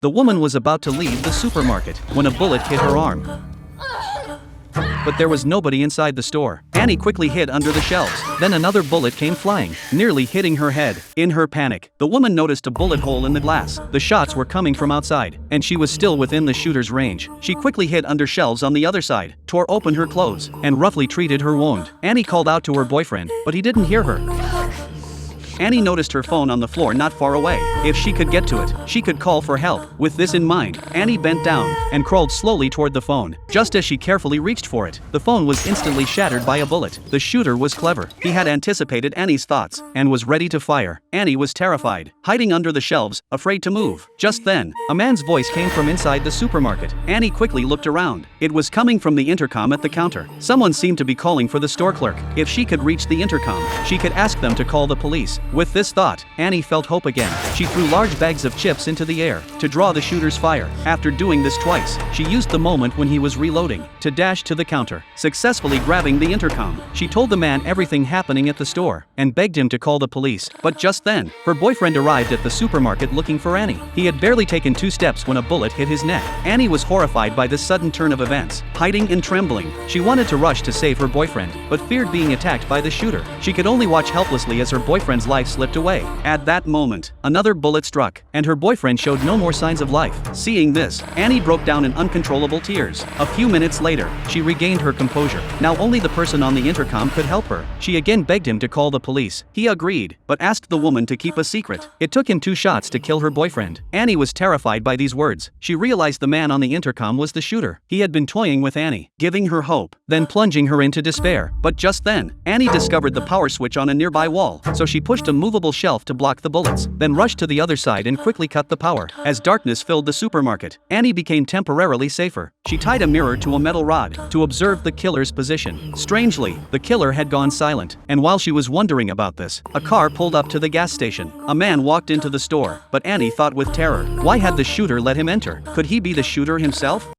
The woman was about to leave the supermarket when a bullet hit her arm. But there was nobody inside the store. Annie quickly hid under the shelves. Then another bullet came flying, nearly hitting her head. In her panic, the woman noticed a bullet hole in the glass. The shots were coming from outside, and she was still within the shooter's range. She quickly hid under shelves on the other side, tore open her clothes, and roughly treated her wound. Annie called out to her boyfriend, but he didn't hear her. Annie noticed her phone on the floor not far away. If she could get to it, she could call for help. With this in mind, Annie bent down and crawled slowly toward the phone. Just as she carefully reached for it, the phone was instantly shattered by a bullet. The shooter was clever. He had anticipated Annie's thoughts and was ready to fire. Annie was terrified, hiding under the shelves, afraid to move. Just then, a man's voice came from inside the supermarket. Annie quickly looked around. It was coming from the intercom at the counter. Someone seemed to be calling for the store clerk. If she could reach the intercom, she could ask them to call the police. With this thought, Annie felt hope again. She threw large bags of chips into the air to draw the shooter's fire. After doing this twice, she used the moment when he was reloading to dash to the counter, successfully grabbing the intercom. She told the man everything happening at the store and begged him to call the police. But just then, her boyfriend arrived at the supermarket looking for Annie. He had barely taken 2 steps when a bullet hit his neck. Annie was horrified by this sudden turn of events, hiding and trembling. She wanted to rush to save her boyfriend, but feared being attacked by the shooter. She could only watch helplessly as her boyfriend's life slipped away. At that moment, another bullet struck, and her boyfriend showed no more signs of life. Seeing this, Annie broke down in uncontrollable tears. A few minutes later, she regained her composure. Now only the person on the intercom could help her. She again begged him to call the police. He agreed, but asked the woman to keep a secret. It took him 2 shots to kill her boyfriend. Annie was terrified by these words. She realized the man on the intercom was the shooter. He had been toying with Annie, giving her hope, then plunging her into despair. But just then, Annie discovered the power switch on a nearby wall, so she pushed a movable shelf to block the bullets, then rushed to the other side and quickly cut the power. As darkness filled the supermarket, Annie became temporarily safer. She tied a mirror to a metal rod to observe the killer's position. Strangely, the killer had gone silent, and while she was wondering about this, a car pulled up to the gas station. A man walked into the store, but Annie thought with terror, why had the shooter let him enter? Could he be the shooter himself?